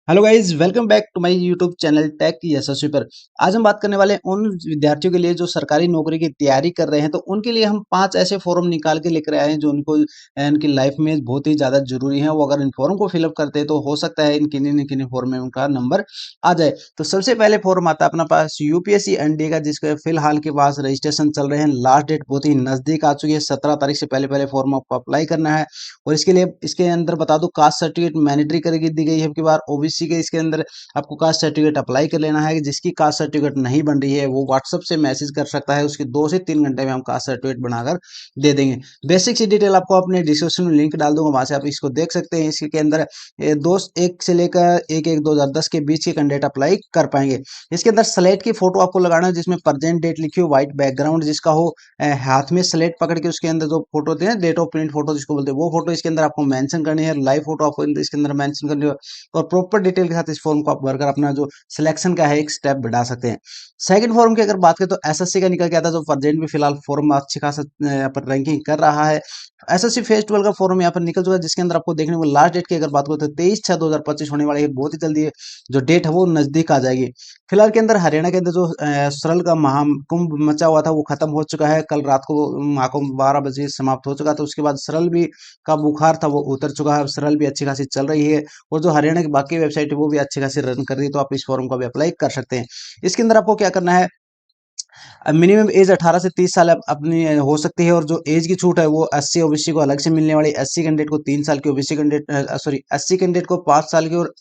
Hello guys, welcome back to my YouTube channel Tech Yashasvi पर। आज हम बात करने वाले हैं उन विद्यार्थियों के लिए जो सरकारी नौकरी की तैयारी कर रहे हैं। तो उनके लिए हम 5 ऐसे फॉर्म निकाल के लेकर आए हैं जो उनको इनकी लाइफ में बहुत ही ज़्यादा ज़रूरी है। वो अगर इन फॉर्म को फिलअप करते हैं तो हो सकता है इन किन्हीं न किन्हीं फॉर्म में उनका नंबर आ जाए। तो सबसे पहले फॉर्म आता है अपना पास यूपीएससी एनडीए का, जिसका फिलहाल के पास रजिस्ट्रेशन चल रहे हैं। लास्ट डेट बहुत ही नज़दीक आ चुकी है, 17 तारीख से पहले फॉर्म आपको अप्लाई करना है। और इसके लिए इसके अंदर बता दूं, कास्ट सर्टिफिकेट मैंडेटरी करके दी गई है। अब की बार ओबीसी के इसके अंदर आपको कास्ट सर्टिफिकेट अप्लाई कर लेना है। जिसकी कास्ट सर्टिफिकेट नहीं बन रही है वो व्हाट्सएप से मैसेज कर सकता है, उसके 2 से 3 घंटे में हम कास्ट सर्टिफिकेट बनाकर दे देंगे। बेसिक सी डिटेल आपको अपने डिस्क्रिप्शन में लिंक डाल दूंगा, वहां से आप इसको देख सकते हैं। इसके अंदर दो एक से लेकर एक 2010 के बीच के कैंडिडेट अप्लाई कर पाएंगे। इसके अंदर स्लेट की फोटो आपको लगाना है, जिसमें प्रेजेंट डेट लिखी हो, व्हाइट बैकग्राउंड जिसका हो, हाथ में स्लेट पकड़ के उसके अंदर जो फोटो होते हैं, डेट ऑफ प्रिंट फोटो जिसको बोलते हैं, वो फोटो इसके अंदर आपको मेंशन करनी है। लाइव फोटो आपको इसके अंदर मेंशन करनी है और प्रॉपर डिटेल के साथ इस फॉर्म को आप भरकर अपना जो सिलेक्शन का है एक स्टेप बढ़ा सकते हैं। सेकंड फॉर्म की अगर बात करें तो एसएससी का निकल के आता है, जो प्रेजेंट में फिलहाल फॉर्म अच्छी खासा यहाँ पर रैंकिंग कर रहा है। एसएससी फेज 12 का फॉर्म यहाँ पर निकल चुका है, जिसके अंदर आपको देखने को लास्ट डेट की अगर बात करें तो 23/6/2025 होने वाली है। बहुत ही जल्दी जो डेट है वो नजदीक आ जाएगी। फिलहाल के अंदर हरियाणा के अंदर जो सरल का महाकुंभ मचा हुआ था वो खत्म हो चुका है। कल रात को महाकुंभ 12 बजे समाप्त हो चुका था। उसके बाद सरल भी का बुखार था वो उतर चुका है। सरल भी अच्छी खासी चल रही है और जो हरियाणा की बाकी वेबसाइट है वो भी अच्छी खासी रन कर रही है। तो आप इस फॉर्म को भी अप्लाई कर सकते हैं। इसके अंदर आपको क्या करना है, मिनिमम एज 18 से 30 साल अपनी हो सकती है। और जो एज की छूट है वो 80 ओबीसी को अलग से मिलने वाली। 80 कैंडिडेट को 3 साल की, ओबीसी कैंडिडेट सॉरी 80 कैंडिडेट को 5 साल की और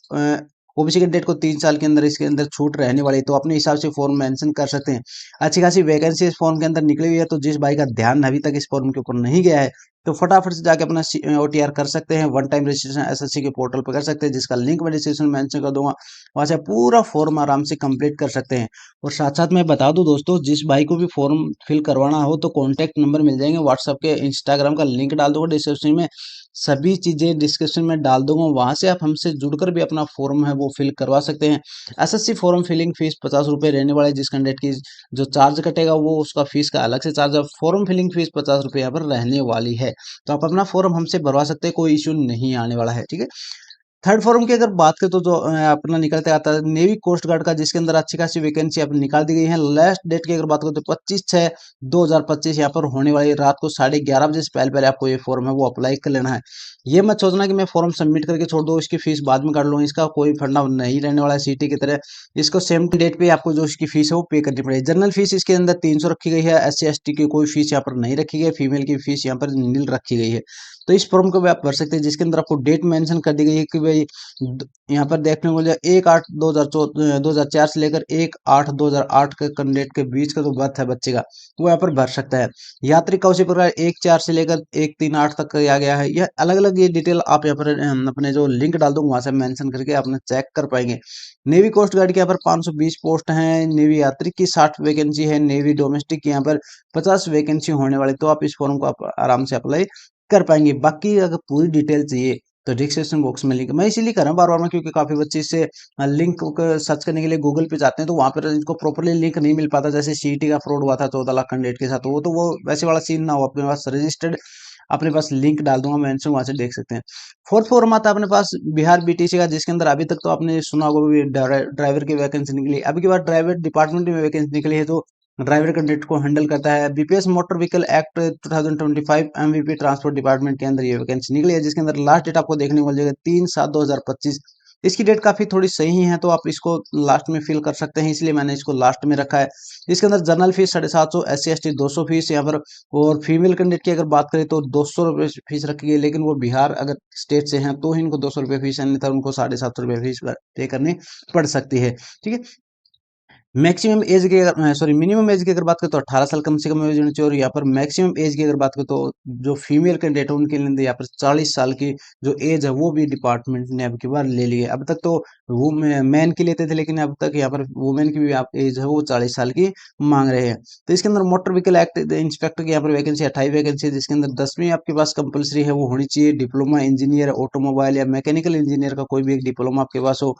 ओबीसी कैंडिडेट को 3 साल के अंदर इसके अंदर छूट रहने वाली। तो अपने हिसाब से फॉर्म मेंशन कर सकते हैं। अच्छी खासी वैकेंसी इस फॉर्म के अंदर निकली हुई है। तो जिस भाई का ध्यान अभी तक इस फॉर्म के ऊपर नहीं गया है तो फटाफट से जाके अपना ओटीआर कर सकते हैं। वन टाइम रजिस्ट्रेशन एसएससी के पोर्टल पर कर सकते हैं, जिसका लिंक मैं डिस्क्रिप्शन में मेंशन कर दूंगा। वहां से पूरा फॉर्म आराम से कंप्लीट कर सकते हैं। और साथ साथ मैं बता दूं दोस्तों, जिस भाई को भी फॉर्म फिल करवाना हो तो कॉन्टैक्ट नंबर मिल जाएंगे व्हाट्सएप के, इंस्टाग्राम का लिंक डाल दूंगा डिस्क्रिप्शन में। सभी चीजें डिस्क्रिप्शन में डाल दूंगा, वहां से आप हमसे जुड़कर भी अपना फॉर्म है वो फिल करवा सकते हैं। एसएससी फॉर्म फिलिंग फीस 50 रुपये रहने वाले। जिस कैंडिडेट की जो चार्ज कटेगा वो उसका फीस का अलग से चार्ज है। फॉर्म फिलिंग फीस 50 रुपये यहाँ पर रहने वाली है। तो आप अपना फॉर्म हमसे भरवा सकते हैं, कोई इश्यू नहीं आने वाला है। ठीक है। थर्ड फॉर्म की अगर बात करें तो जो अपना निकलते आता है नेवी कोस्ट गार्ड का, जिसके अंदर अच्छी खासी वैकेंसी अपनी निकाल दी गई है। लास्ट डेट की अगर बात करें तो 25/6/2025 यहाँ पर होने वाली रात को 11:30 बजे से पहले आपको ये फॉर्म है वो अप्लाई कर लेना है। ये मत सोचना कि मैं फॉर्म सबमिट करके छोड़ दूँ, इसकी फीस बाद में काट लूँ, इसका कोई फंडा नहीं रहने वाला है सीटी की तरह। इसको सेम डेट पे आपको जो इसकी फीस है वो पे करनी पड़ेगी। जनरल फीस इसके अंदर 300 रखी गई है। एससी एसटी की कोई फीस यहाँ पर नहीं रखी गई, फीमेल की फीस यहाँ पर नील रखी गई है। तो इस फॉर्म को भी आप भर सकते हैं, जिसके अंदर आपको डेट मेंशन कर दी गई है कि भाई यहाँ पर देखने को मिल जाए 1/8/2004 से लेकर 1/8/2008 के कैंडिडेट के बीच का जो बर्थ है बच्चे का वो यहाँ पर भर सकता है। यात्री का उसी प्रकार 1/4 से लेकर 1/3/8 तक किया गया है। यह अलग अलग ये डिटेल आप यहाँ पर अपने जो लिंक डाल दूंगा वहां से मेंशन करके अपने चेक कर पाएंगे। नेवी कोस्ट गार्ड की यहाँ पर 520 पोस्ट हैं। नेवी यात्री की 60 वैकेंसी है। नेवी डोमेस्टिक की यहाँ पर 50 वैकेंसी होने वाली। तो आप इस फॉर्म को आप आराम से अप्लाई कर पाएंगे। बाकी अगर पूरी डिटेल चाहिए तो डिस्क्रिप्शन बॉक्स में लिंक मैं इसीलिए कर रहा हूँ बार बार में, क्योंकि काफी बच्चे इससे लिंक सर्च करने के लिए गूगल पे जाते हैं तो वहां पर इनको प्रॉपरली लिंक नहीं मिल पाता। जैसे सीईटी का फ्रॉड हुआ था 14 लाख कैंडिडेट के साथ, वो वैसे वाला सीन ना हो। अपने पास रजिस्टर्ड अपने पास लिंक डाल दूंगा मैं, वहां से देख सकते हैं। फोर्थ फॉर्म आता है अपने पास बिहार बीटीसी का, जिसके अंदर अभी तक तो आपने सुना होगा ड्राइवर की वैकेंसी निकली। अभी की बार ड्राइवर डिपार्टमेंट में वैकेंसी निकली है, तो ड्राइवर कैंडिडेट को हैंडल करता है। BPS motor vehicle act 2025 MVP transport department के अंदर ये वैकेंसी निकली है, जिसके अंदर लास्ट डेट आपको देखने को मिल जाएगा 3/7/2025। इसकी डेट काफी थोड़ी सही है, तो आप इसको लास्ट में फिल कर सकते हैं, इसलिए मैंने इसको लास्ट में रखा है। इसके अंदर general fees 750, SC ST 200 fees यहाँ पर। और फीमेल कैंडिडेट की अगर बात करें तो 200 रुपये फीस रखी गई, लेकिन वो बिहार अगर स्टेट से हैं तो ही इनको 200 रुपये फीस है, अन्यथा उनको 750 रुपये फीस पे करनी पड़ सकती है। ठीक है। मैक्सिमम एज की अगर सॉरी मिनिमम एज की अगर बात करें तो 18 साल कम से कम एज होनी चाहिए। और यहाँ पर मैक्सिमम एज की अगर बात करें तो जो फीमेल कैंडिडेट है उनके लिए यहाँ पर 40 साल की जो एज है वो भी डिपार्टमेंट ने अब की बार ले ली है। अब तक तो वो मैन की लेते थे, लेकिन अब तक यहाँ पर वुमेन की भी आप एज है वो 40 साल की मांग रहे हैं। तो इसके अंदर मोटर व्हीकल एक्ट इंस्पेक्टर की यहाँ पर वैकेंसी 28 वैकेंसी है, जिसके अंदर 10वीं आपके पास कंपलसरी है वो होनी चाहिए। डिप्लोमा इंजीनियर ऑटोमोबाइल या मैकेनिकल इंजीनियर का कोई भी एक डिप्लोमा आपके पास हो।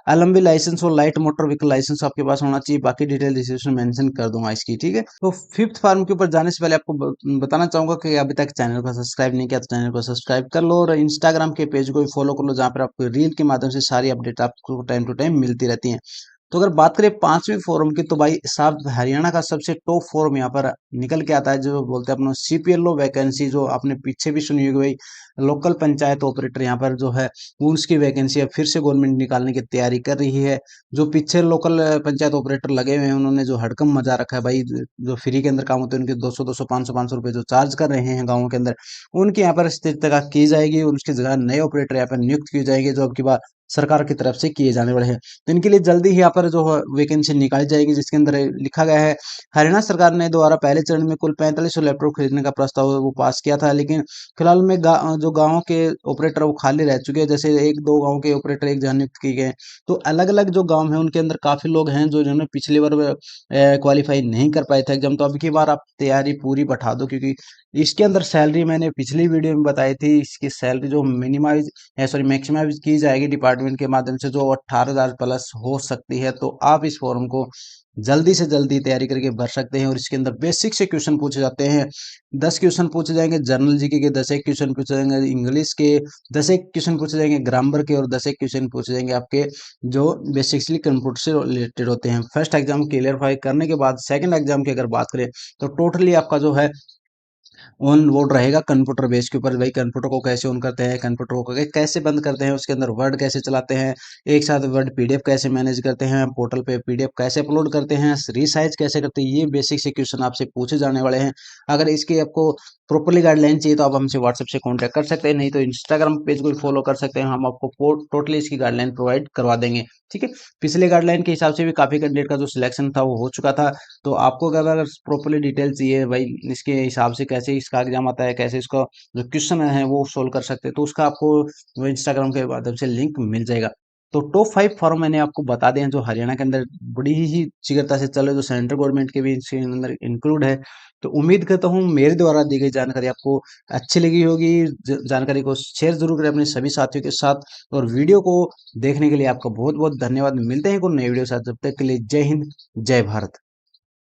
एलएमवी लाइसेंस और लाइट मोटर व्हीकल लाइसेंस आपके पास होना चाहिए। बाकी डिटेल डिस्क्रिप्शन मेंशन कर दूंगा इसकी, ठीक है। तो फिफ्थ फॉर्म के ऊपर जाने से पहले आपको बताना चाहूंगा कि अभी तक चैनल को सब्सक्राइब नहीं किया तो चैनल को सब्सक्राइब कर लो और इंस्टाग्राम के पेज को भी फॉलो कर लो, जहाँ पर आपको रील के माध्यम से सारी अपडेट आपको टाइम टू टाइम मिलती रहती हैं। तो अगर बात करें पांचवें फोरम की, तो भाई साहब हरियाणा का सबसे टॉप फोरम यहाँ पर निकल के आता है, जो बोलते हैं अपना सीपीएलओ वैकेंसी, जो आपने पीछे भी सुनी होगी भाई। लोकल पंचायत ऑपरेटर यहाँ पर जो है वो उसकी वैकेंसी अब फिर से गवर्नमेंट निकालने की तैयारी कर रही है। जो पीछे लोकल पंचायत ऑपरेटर लगे हुए हैं उन्होंने जो हड़कम मचा रखा है भाई, जो फ्री के अंदर काम होते हैं उनके 200 500 रुपए जो चार्ज कर रहे हैं गाँवों के अंदर, उनकी यहाँ पर स्थिरता की जाएगी और उसकी जगह नए ऑपरेटर यहाँ पर नियुक्त किए जाएंगे, जो अब की बार सरकार की तरफ से किए जाने वाले हैं। तो इनके लिए जल्दी ही यहाँ पर जो वैकेंसी निकाली जाएगी, जिसके अंदर लिखा गया है हरियाणा सरकार ने द्वारा पहले चरण में कुल 4500 लैपटॉप खरीदने का प्रस्ताव वो पास किया था, लेकिन फिलहाल में जो गाँव के ऑपरेटर वो खाली रह चुके हैं। जैसे एक दो गाँव के ऑपरेटर एक जगह नियुक्त किए गए, तो अलग अलग जो गाँव है उनके अंदर काफी लोग हैं जो जिन्होंने पिछली बार क्वालिफाई नहीं कर पाए थे एग्जाम। तो अब की बार आप तैयारी पूरी बढ़ा दो, क्योंकि इसके अंदर सैलरी मैंने पिछली वीडियो में बताई थी, इसकी सैलरी जो मिनिमाइज सॉरी मैक्सिमाइज की जाएगी डिपार्टमेंट के माध्यम से, जो 18,000 प्लस हो सकती है। तो आप इस फॉर्म को जल्दी से जल्दी तैयारी करके भर सकते हैं और इसके अंदर बेसिक से क्वेश्चन पूछे जाते हैं। 10 क्वेश्चन पूछे जाएंगे जनरल जीके के, 10 एक क्वेश्चन पूछे जाएंगे इंग्लिश के, 10 एक क्वेश्चन पूछे जाएंगे ग्रामर के और 10 एक क्वेश्चन पूछे जाएंगे आपके जो बेसिकली कंप्यूटर से रिलेटेड होते हैं। फर्स्ट एग्जाम क्लियरफाई करने के बाद सेकंड एग्जाम की अगर बात करें तो टोटली आपका जो है ऑन बोर्ड रहेगा कंप्यूटर बेस के ऊपर। भाई कंप्यूटर को कैसे ऑन करते हैं, कंप्यूटर को कैसे बंद करते हैं, उसके अंदर वर्ड कैसे चलाते हैं, एक साथ वर्ड पीडीएफ कैसे मैनेज करते हैं, पोर्टल पे पीडीएफ कैसे अपलोड करते हैं, रीसाइज कैसे करते हैं, ये बेसिक से क्वेश्चन आपसे पूछे जाने वाले हैं। अगर इसकी आपको प्रॉपरली गाइडलाइन चाहिए तो आप हमसे व्हाट्सएप से कॉन्टैक्ट कर सकते हैं, नहीं तो इंस्टाग्राम पेज को फॉलो कर सकते हैं, हम आपको टोटली इसकी गाइडलाइन प्रोवाइड करवा देंगे, ठीक है। पिछले गाइडलाइन के हिसाब से भी काफी कैंडिडेट का जो सिलेक्शन था वो हो चुका था। तो आपको अगर प्रॉपरली डिटेल चाहिए भाई इसके हिसाब से कैसे इसका एग्जाम आता है, कैसे इसका जो क्वेश्चन है वो सोल्व कर सकते हैं, तो उसका आपको वो इंस्टाग्राम के माध्यम से लिंक मिल जाएगा। तो टॉप 5 फॉर्म मैंने आपको बता दिए हैं जो हरियाणा के अंदर बड़ी ही शीघ्रता से चल रहे, जो सेंट्रल गवर्नमेंट के भी इसके अंदर इंक्लूड है। तो उम्मीद करता हूँ मेरे द्वारा दी गई जानकारी आपको अच्छी लगी होगी। जानकारी को शेयर जरूर करें अपने सभी साथियों के साथ, और वीडियो को देखने के लिए आपका बहुत बहुत धन्यवाद। मिलते हैं कोई नई वीडियो के साथ, जब तक के लिए जय हिंद जय भारत।